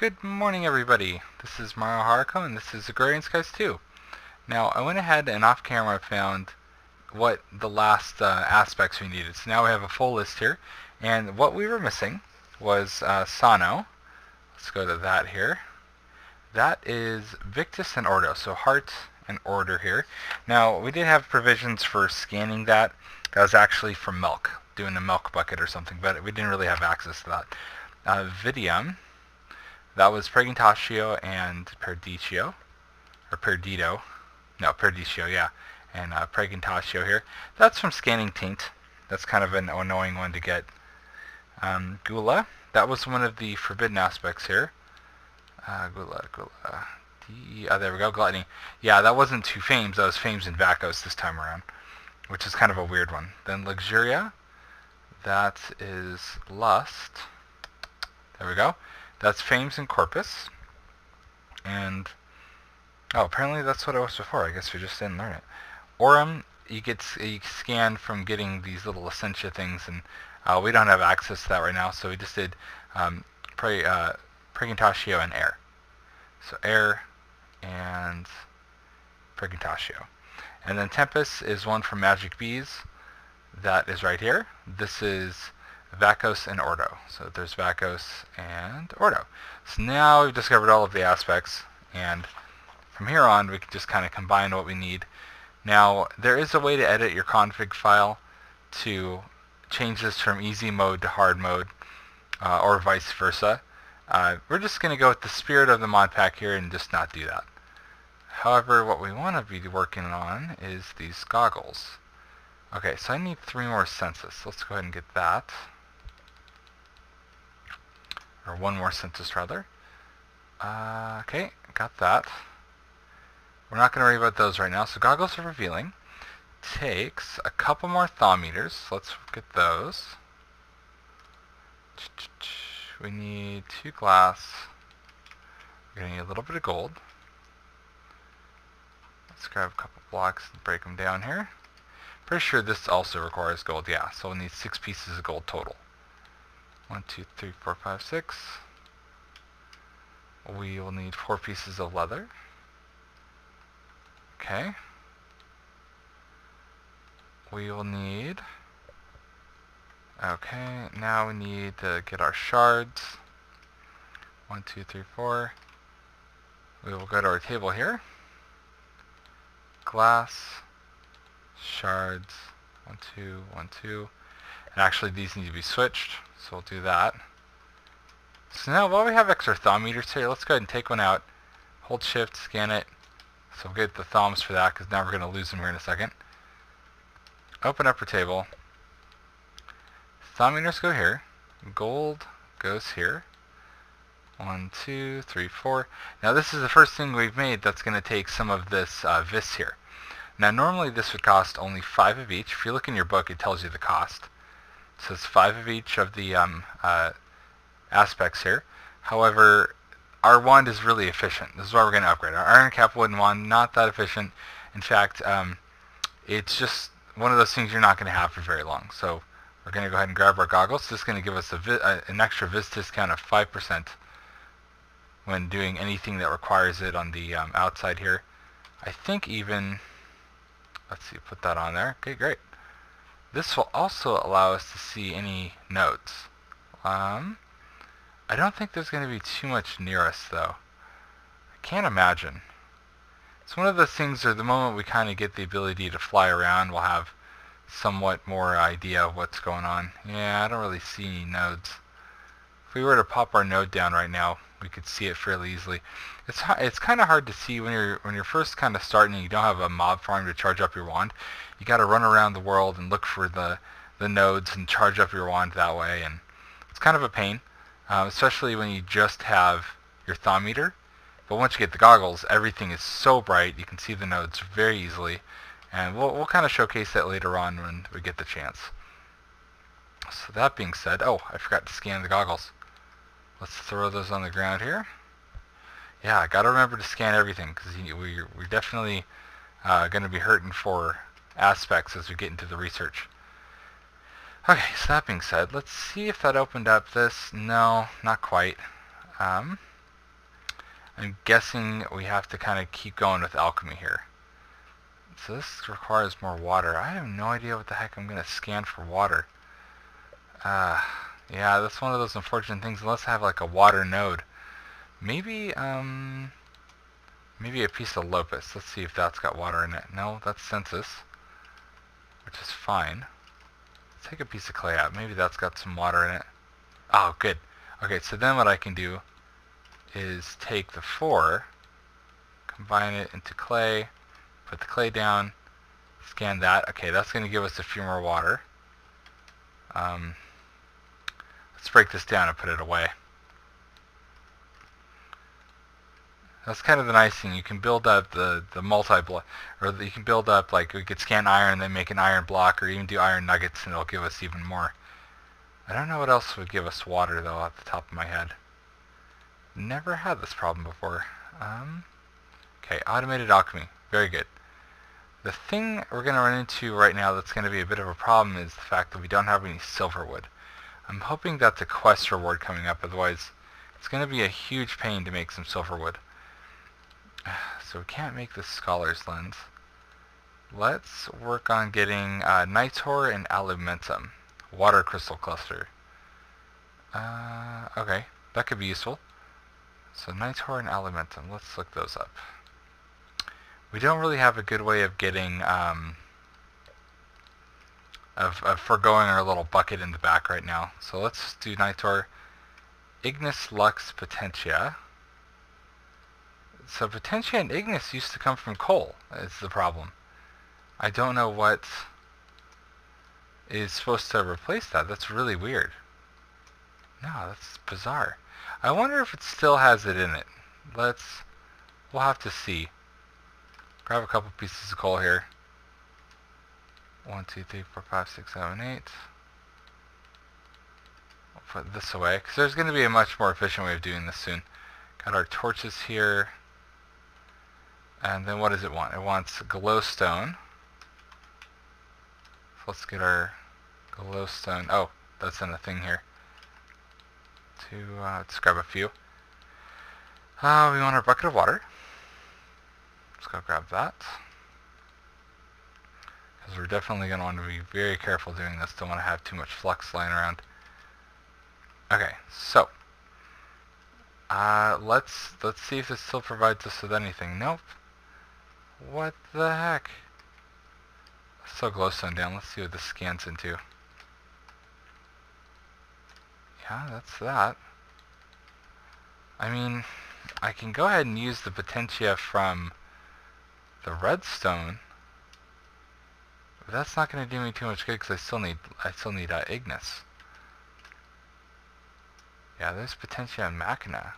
Good morning, everybody. This is Merow Haruko, and this is Agrarian Skies 2. Now, I went ahead and off camera found what the last aspects we needed. So now we have a full list here, and what we were missing was Sano. Let's go to that here. That is Victus and Ordo, so heart and order here. Now, we did have provisions for scanning that. That was actually for milk, doing a milk bucket or something, but we didn't really have access to that. Vidium. That was Pregnantatio and Perdicio, or Perdito. No, Perdicio, yeah. And Pregnantatio here. That's from Scanning Taint. That's kind of an annoying one to get. Gula. That was one of the forbidden aspects here. Gula. There we go, Gluttony. Yeah, that wasn't two Fames. That was Fames and Vacos this time around, which is kind of a weird one. Then Luxuria. That is Lust. There we go. That's Fames and Corpus. And, apparently that's what it was before. I guess we just didn't learn it. Aurum, you scan from getting these little Essentia things, and we don't have access to that right now, so we just did Pregnantatio and Air. So Air and Pregnantatio. And then Tempest is one from Magic Bees. That is right here. This is Vacos and Ordo. So there's Vacos and Ordo. So now we've discovered all of the aspects, and from here on we can just kind of combine what we need. Now there is a way to edit your config file to change this from easy mode to hard mode, or vice versa. We're just going to go with the spirit of the mod pack here and just not do that. However, what we want to be working on is these goggles. Okay, so I need 3 more census. Let's go ahead and get that. Or 1 more census, rather. Okay, got that. We're not going to worry about those right now. So goggles of revealing takes a couple more Thaum meters. Let's get those. We need 2 glass. We're going to need a little bit of gold. Let's grab a couple blocks and break them down here. Pretty sure this also requires gold, yeah. So we'll need 6 pieces of gold total. 1, 2, 3, 4, 5, 6. We will need 4 pieces of leather. Okay. We will need... Okay, now we need to get our shards. 1, 2, 3, 4. We will go to our table here. Glass. Shards. 1, 2, 1, 2. And actually these need to be switched, so we'll do that. So now while we have extra Thaum meters here, let's go ahead and take one out. Hold shift, scan it. So we'll get the Thaums for that, because now we're going to lose them here in a second. Open up our table. Thaum meters go here. Gold goes here. 1, 2, 3, 4. Now this is the first thing we've made that's going to take some of this vis here. Now normally this would cost only 5 of each. If you look in your book, it tells you the cost. So it's 5 of each of the aspects here. However, our wand is really efficient. This is why we're going to upgrade. Our iron cap wooden wand, not that efficient. In fact, it's just one of those things you're not going to have for very long. So we're going to go ahead and grab our goggles. This is going to give us an extra vis discount of 5% when doing anything that requires it on the outside here. I think even... Let's see, put that on there. Okay, great. This will also allow us to see any nodes. I don't think there's going to be too much near us, though. I can't imagine. It's one of those things where the moment we kind of get the ability to fly around, we'll have somewhat more idea of what's going on. Yeah, I don't really see any nodes. If we were to pop our node down right now, we could see it fairly easily. It's kind of hard to see when you're first kind of starting and you don't have a mob farm to charge up your wand. You got to run around the world and look for the nodes and charge up your wand that way, and it's kind of a pain, especially when you just have your Thaum meter. But once you get the goggles, everything is so bright you can see the nodes very easily, and we'll kind of showcase that later on when we get the chance. So that being said, oh, I forgot to scan the goggles. Let's throw those on the ground here. Yeah, I gotta remember to scan everything, because we're definitely going to be hurting for aspects as we get into the research. Okay, so that being said, let's see if that opened up this. No, not quite. I'm guessing we have to kind of keep going with alchemy here. So this requires more water. I have no idea what the heck I'm going to scan for water. Yeah, that's one of those unfortunate things, unless I have like a water node. Maybe, maybe a piece of lopus. Let's see if that's got water in it. No, that's census, which is fine. Let's take a piece of clay out. Maybe that's got some water in it. Oh, good. Okay, so then what I can do is take the 4, combine it into clay, put the clay down, scan that. Okay, that's going to give us a few more water. Let's break this down and put it away. That's kind of the nice thing. You can build up the multi-block, or you can build up, like, we could scan iron, then make an iron block, or even do iron nuggets, and it'll give us even more. I don't know what else would give us water, though, off the top of my head. Never had this problem before. Okay, automated alchemy. Very good. The thing we're going to run into right now that's going to be a bit of a problem is the fact that we don't have any silver wood. I'm hoping that's a quest reward coming up, otherwise it's going to be a huge pain to make some silver wood. So we can't make this scholar's lens. Let's work on getting nitor and alumentum. Water crystal cluster. Okay, that could be useful. So nitor and alumentum, let's look those up. We don't really have a good way of getting, of foregoing our little bucket in the back right now. So let's do nitor. Ignis lux potentia. So potentia and ignis used to come from coal, is the problem. I don't know what is supposed to replace that. That's really weird. No, that's bizarre. I wonder if it still has it in it. We'll have to see. Grab a couple pieces of coal here. 1, 2, 3, 4, 5, 6, 7, 8. We'll put this away, because there's going to be a much more efficient way of doing this soon. Got our torches here. And then what does it want? It wants glowstone. So let's get our glowstone. Oh, that's in the thing here. Let's grab a few. We want our bucket of water. Let's go grab that. Because we're definitely going to want to be very careful doing this. Don't want to have too much flux lying around. Okay, so let's see if this still provides us with anything. Nope. What the heck? Let's throw glowstone down. Let's see what this scans into. Yeah, that's that. I mean, I can go ahead and use the potentia from the redstone, but that's not going to do me too much good because I still need ignis. Yeah, there's potentia and machina.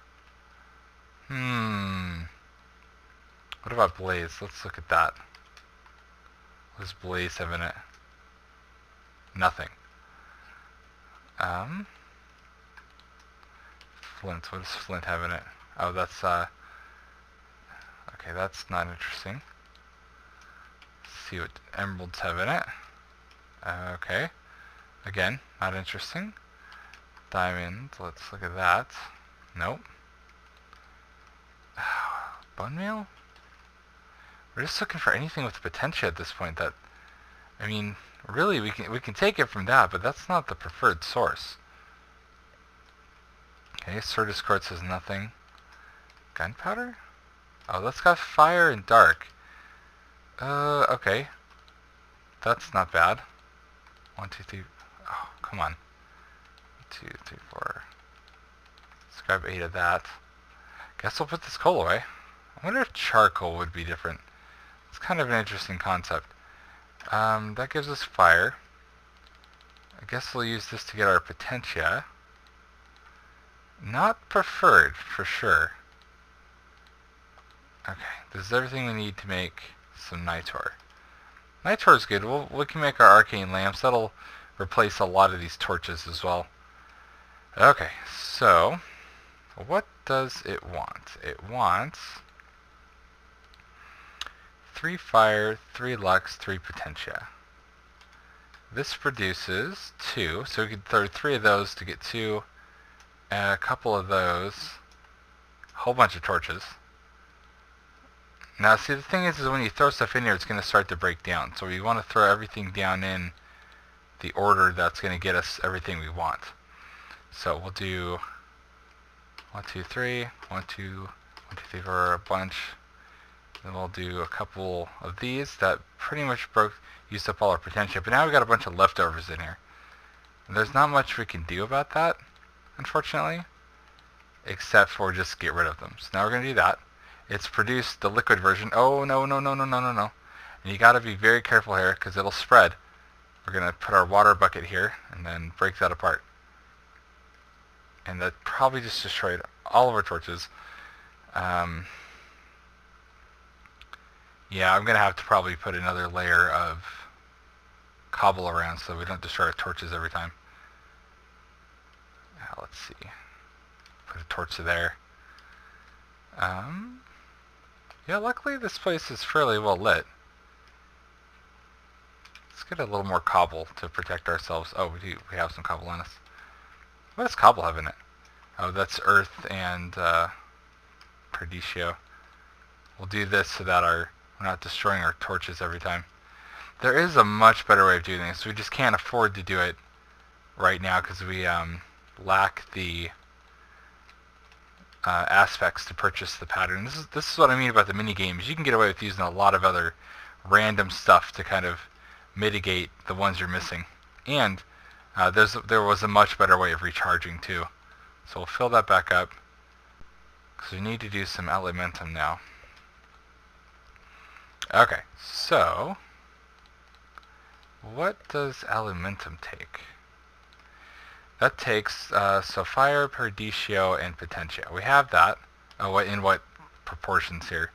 What about blaze? Let's look at that. What does blaze have in it? Nothing. Flint. What does flint have in it? Oh, that's okay, that's not interesting. Let's see what emeralds have in it. Okay. Again, not interesting. Diamond. Let's look at that. Nope. Bone meal? We're just looking for anything with potential at this point that, I mean, really we can take it from that, but that's not the preferred source. Okay, Certus quartz has nothing. Gunpowder? Oh, that's got fire and dark. Okay. That's not bad. 1, 2, 3. Oh, come on. 2, 3, 4. Let's grab 8 of that. Guess we'll put this coal away. I wonder if charcoal would be different. It's kind of an interesting concept. That gives us fire. I guess we'll use this to get our potentia. Not preferred, for sure. Okay, this is everything we need to make some nitor. Nitor is good. We can make our arcane lamps. That'll replace a lot of these torches as well. Okay, so what does it want? It wants 3 fire, 3 lux, 3 potentia. This produces 2, so we could throw 3 of those to get 2. A couple of those. whole bunch of torches. Now, see, the thing is when you throw stuff in here, it's going to start to break down. So we want to throw everything down in the order that's going to get us everything we want. So we'll do 1, 2, 3, 1, 2, 1, 2, 3 for a bunch. Then we'll do a couple of these that pretty much used up all our potential. But now we've got a bunch of leftovers in here. And there's not much we can do about that, unfortunately, except for just get rid of them. So now we're going to do that. It's produced the liquid version. Oh, no, no, no, no, no, no, no. And you got to be very careful here because it'll spread. We're going to put our water bucket here and then break that apart. And that probably just destroyed all of our torches. Yeah, I'm going to have to probably put another layer of cobble around so we don't destroy our torches every time. Now, let's see. Put a torch there. Yeah, luckily this place is fairly well lit. Let's get a little more cobble to protect ourselves. Oh, we have some cobble on us. What does cobble have in it? Oh, that's earth and perdicio. We'll do this so that we're not destroying our torches every time. There is a much better way of doing this. We just can't afford to do it right now because we lack the aspects to purchase the pattern. This is what I mean about the mini games. You can get away with using a lot of other random stuff to kind of mitigate the ones you're missing. And there was a much better way of recharging too. So we'll fill that back up because we need to do some elementum now. Okay, so what does elementum take? That takes so fire, perdicio, and potentia. We have that. Oh, in what proportions here?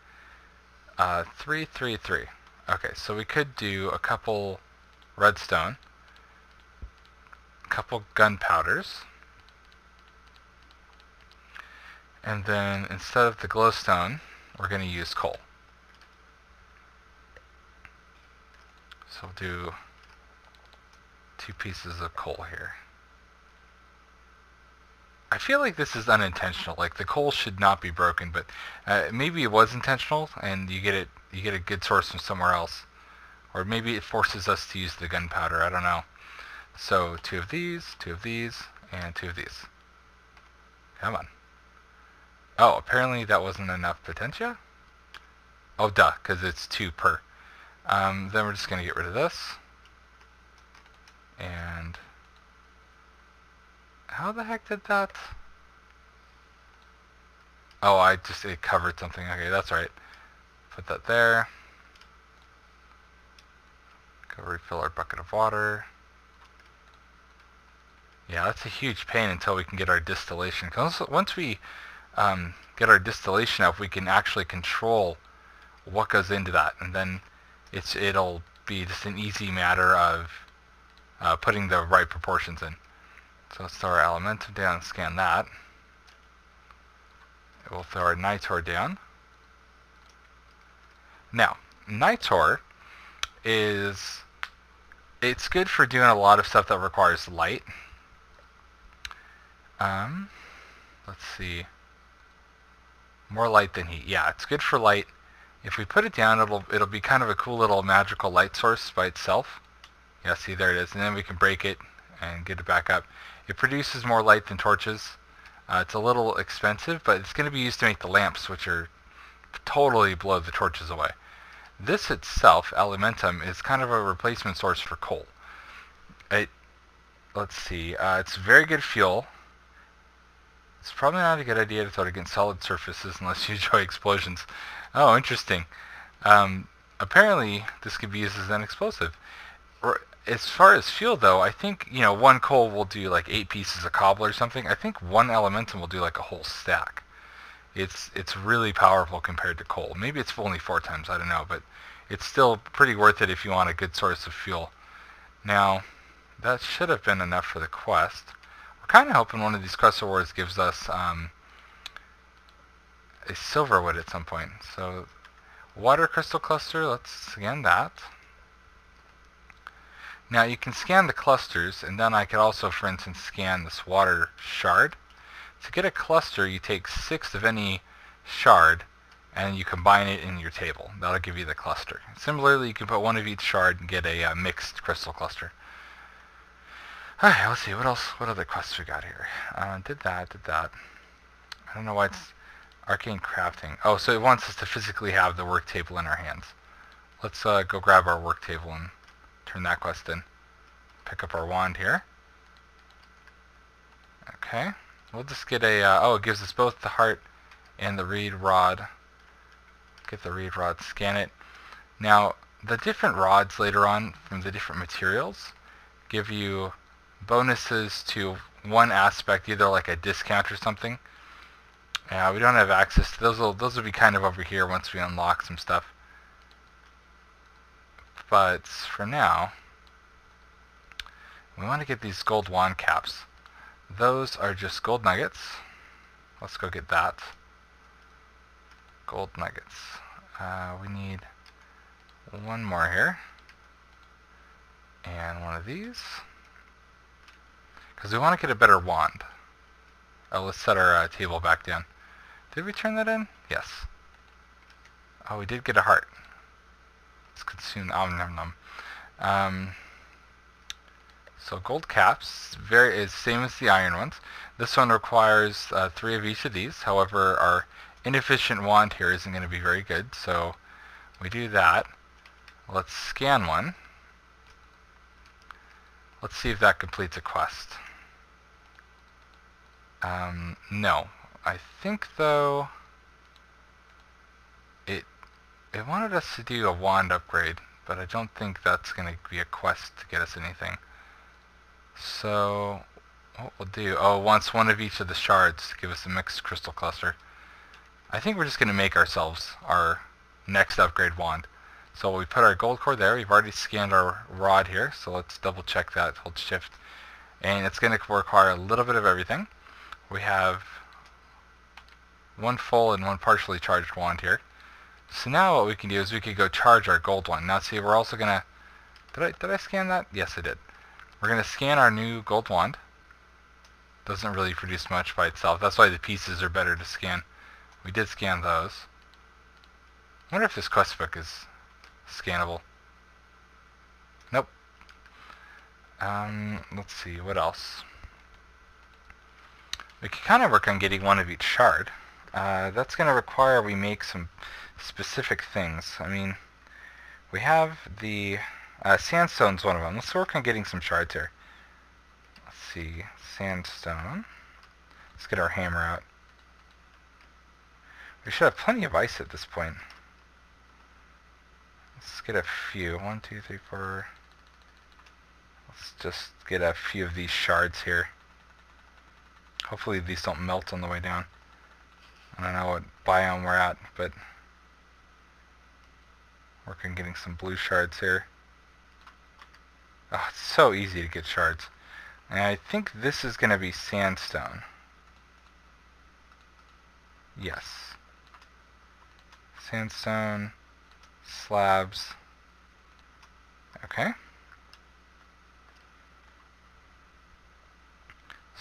3, 3, 3. Okay, so we could do a couple redstone, a couple gunpowders, and then instead of the glowstone, we're going to use coal. So we'll do 2 pieces of coal here. I feel like this is unintentional. Like the coal should not be broken, but maybe it was intentional, and you get a good source from somewhere else, or maybe it forces us to use the gunpowder. I don't know. So 2 of these, 2 of these, and 2 of these. Come on. Oh, apparently that wasn't enough potentia. Oh, duh, because it's 2 per. Then we're just going to get rid of this. And how the heck did that? Oh, it covered something. Okay, that's right. Put that there. Go refill our bucket of water. Yeah, that's a huge pain until we can get our distillation. Because once we get our distillation up, we can actually control what goes into that, and then it'll be just an easy matter of putting the right proportions in. So let's throw our elementum down and scan that. We'll throw our nitor down. Now, nitor it's good for doing a lot of stuff that requires light. Let's see. More light than heat. Yeah, it's good for light. If we put it down, it'll be kind of a cool little magical light source by itself. Yeah, see, there it is. And then we can break it and get it back up. It produces more light than torches. It's a little expensive, but it's going to be used to make the lamps, which are totally blow the torches away. This itself, elementum, is kind of a replacement source for coal. Let's see. It's very good fuel. It's probably not a good idea to throw it against solid surfaces unless you enjoy explosions. Oh, interesting. Apparently, this could be used as an explosive. As far as fuel, though, I think 1 coal will do like 8 pieces of cobble or something. I think 1 elementum will do like a whole stack. It's really powerful compared to coal. Maybe it's only 4 times. I don't know, but it's still pretty worth it if you want a good source of fuel. Now, that should have been enough for the quest. We're kind of hoping one of these quest rewards gives us a silverwood at some point. So, water crystal cluster. Let's scan that. Now you can scan the clusters, and then I could also, for instance, scan this water shard. To get a cluster, you take 6 of any shard, and you combine it in your table. That'll give you the cluster. Similarly, you can put one of each shard and get a mixed crystal cluster. Alright, let's see, what else, what other quests we got here? Did that. I don't know why it's arcane crafting. Oh, so it wants us to physically have the work table in our hands. Let's go grab our work table and turn that quest in. Pick up our wand here. Okay, we'll just get a, oh, it gives us both the heart and the reed rod. Get the reed rod, scan it. Now, the different rods later on from the different materials give you bonuses to one aspect, either like a discount or something. We don't have access to those. Those will be kind of over here once we unlock some stuff. But for now, we want to get these gold wand caps. Those are just gold nuggets. Let's go get that. Gold nuggets. We need one more here. And one of these. Because we want to get a better wand. Oh, let's set our table back down. Did we turn that in? Yes. Oh, we did get a heart. Let's consume. Nom nom. So gold caps is same as the iron ones. This one requires 3 of each of these. However, our inefficient wand here isn't going to be very good, so we do that. Let's scan one. Let's see if that completes a quest. No. I think though it wanted us to do a wand upgrade, but I don't think that's going to be a quest to get us anything. So what we'll do, wants one of each of the shards to give us a mixed crystal cluster. I think we're just going to make ourselves our next upgrade wand. So we put our gold core there. We've already scanned our rod here, so let's double check that. Hold shift. And it's going to require a little bit of everything. We have one full and one partially charged wand here. So now what we can do is we could go charge our gold one. Now see, we're also going to... Did I scan that? Yes, I did. We're going to scan our new gold wand. Doesn't really produce much by itself. That's why the pieces are better to scan. We did scan those. I wonder if this quest book is scannable. Nope. Let's see, what else? We could kind of work on getting one of each shard. That's going to require we make some specific things. I mean, we have the sandstone's one of them. Let's work on getting some shards here. Let's see, sandstone. Let's get our hammer out. We should have plenty of ice at this point. Let's get a few. 1, 2, 3, 4. Let's just get a few of these shards here. Hopefully these don't melt on the way down. I don't know what biome we're at, but work on getting some blue shards here. Oh, it's so easy to get shards. And I think this is going to be sandstone. Yes. Sandstone, slabs. Okay.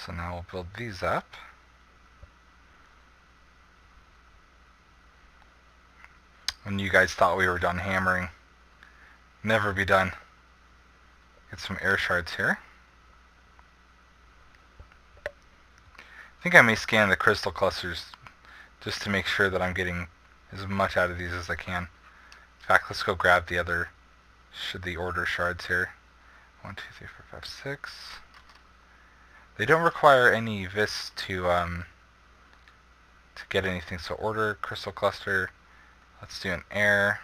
So now we'll build these up. When you guys thought we were done hammering. Never be done. Get some air shards here. I think I may scan the crystal clusters just to make sure that I'm getting as much out of these as I can. In fact, let's go grab the other, the order shards here. 1, 2, 3, 4, 5, 6. They don't require any vis to get anything. So order, crystal cluster. Let's do an air.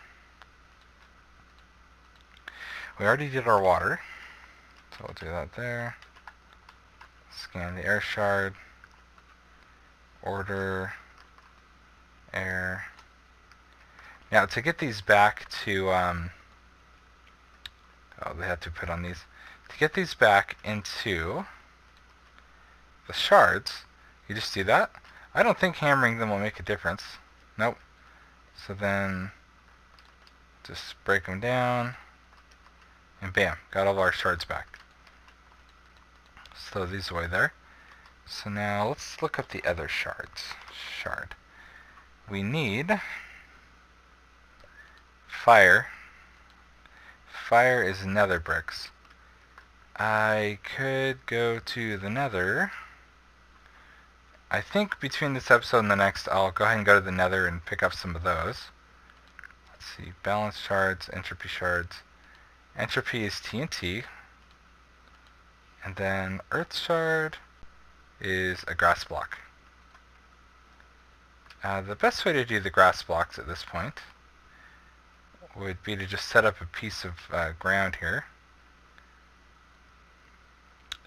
We already did our water, so we'll do that there. Scan the air shard. Order, air. Now to get these back to, they have to put on these. To get these back into the shards, you just do that. I don't think hammering them will make a difference. Nope. So then, just break them down, and bam, got all our shards back. Just throw these away there. So now let's look up the other shards. Shard. we need fire. Fire is nether bricks. I could go to the nether. I think between this episode and the next, I'll go ahead and go to the nether and pick up some of those. Let's see, balance shards, entropy shards. Entropy is TNT. And then earth shard is a grass block. The best way to do the grass blocks at this point would be to just set up a piece of ground here.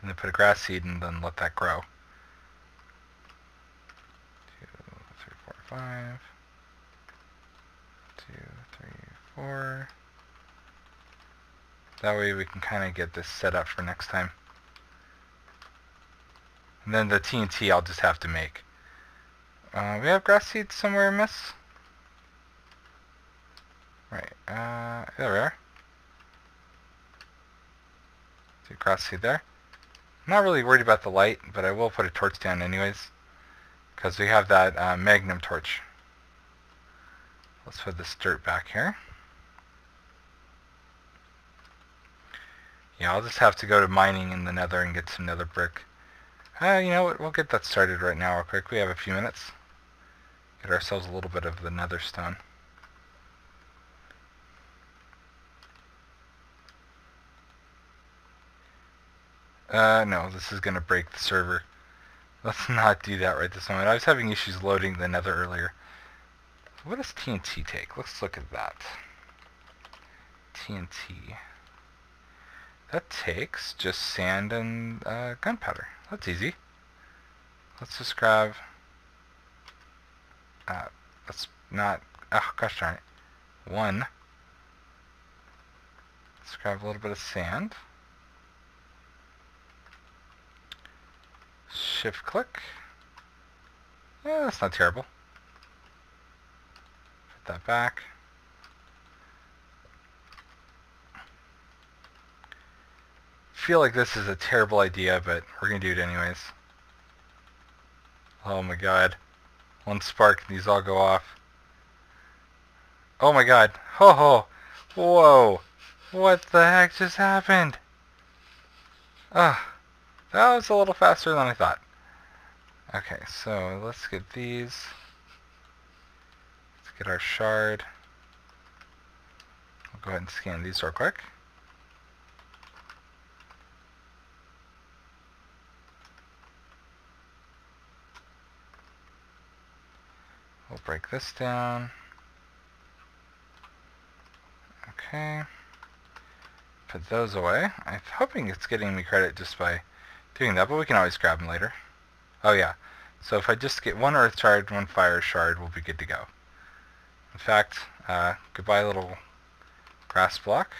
And then put a grass seed and then let that grow. 2, 3, 4, 5. 2, 3, 4. That way we can kind of get this set up for next time. And then the TNT I'll just have to make. We have grass seeds somewhere, miss? Right, there we are. So grass seed there. I'm not really worried about the light, but I will put a torch down anyways, because we have that magnum torch. Let's put this dirt back here. Yeah, I'll just have to go to mining in the nether and get some nether brick. You know what, we'll get that started right now real quick. We have a few minutes. Get ourselves a little bit of the nether stone. No, this is going to break the server. Let's not do that right this moment. I was having issues loading the nether earlier. What does TNT take? Let's look at that. TNT. That takes just sand and gunpowder. That's easy. Let's just grab... let's not... Oh, gosh darn it. 1. Let's grab a little bit of sand. Shift click. Yeah, that's not terrible. Put that back. Feel like this is a terrible idea, but we're gonna do it anyways. Oh my god. One spark and these all go off. Oh my god. Ho ho. Whoa. What the heck just happened? That was a little faster than I thought. Okay, so let's get these. Let's get our shard. I'll go ahead and scan these real quick. We'll break this down. Okay. Put those away. I'm hoping it's getting me credit just by doing that, but we can always grab them later. Oh yeah. So if I just get 1 earth shard, 1 fire shard, we'll be good to go. In fact, goodbye little grass block.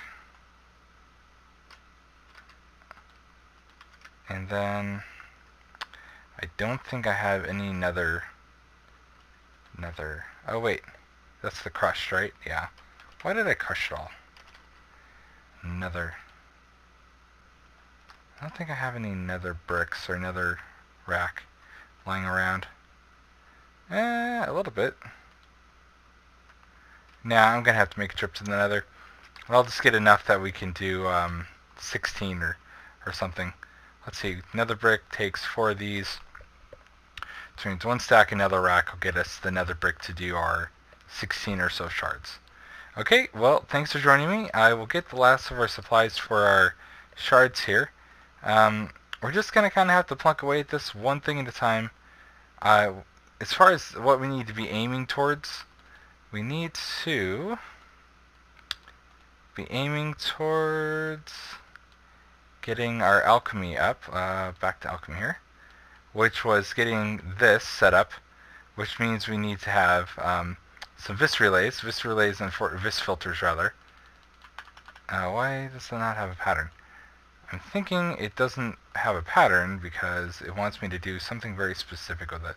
And then I don't think I have any nether. Oh wait, that's the crushed, right? Yeah. Why did I crush it all? Nether. I don't think I have any nether bricks or nether rack lying around. A little bit. Now I'm gonna have to make a trip to the nether. I'll just get enough that we can do 16 or something. Let's see, nether brick takes 4 of these. So means 1 stack of nether rack will get us the nether brick to do our 16 or so shards. Okay, well, thanks for joining me. I will get the last of our supplies for our shards here. We're just going to kind of have to plunk away at this one thing at a time. As far as what we need to be aiming towards, we need to be aiming towards getting our alchemy up. Back to alchemy here. Which was getting this set up, which means we need to have some vis relays and vis filters rather. Why does it not have a pattern? I'm thinking it doesn't have a pattern because it wants me to do something very specific with it.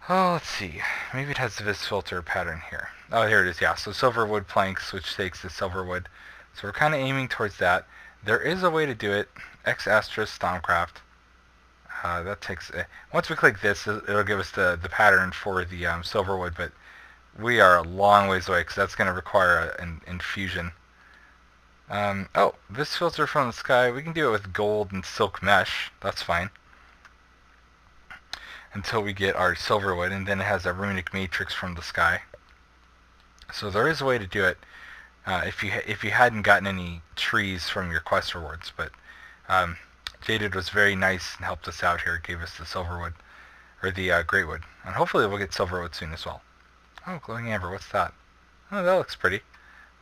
Oh, let's see. Maybe it has the vis filter pattern here. Oh, here it is, yeah. So silver wood planks, which takes the silver wood. So we're kind of aiming towards that. There is a way to do it. X asterisk Thaumcraft. That takes... once we click this, it'll give us the pattern for the silver wood, but we are a long ways away because that's going to require an infusion. Oh, this filter from the sky, we can do it with gold and silk mesh. That's fine. Until we get our silver wood, and then it has a runic matrix from the sky. So there is a way to do it if you hadn't gotten any trees from your quest rewards, but Jaded was very nice and helped us out here, gave us the silver wood, or the great wood, and hopefully we'll get silver wood soon as well. Oh, glowing amber, what's that? Oh, that looks pretty.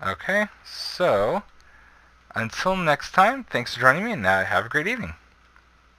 Okay, so until next time, thanks for joining me, and have a great evening.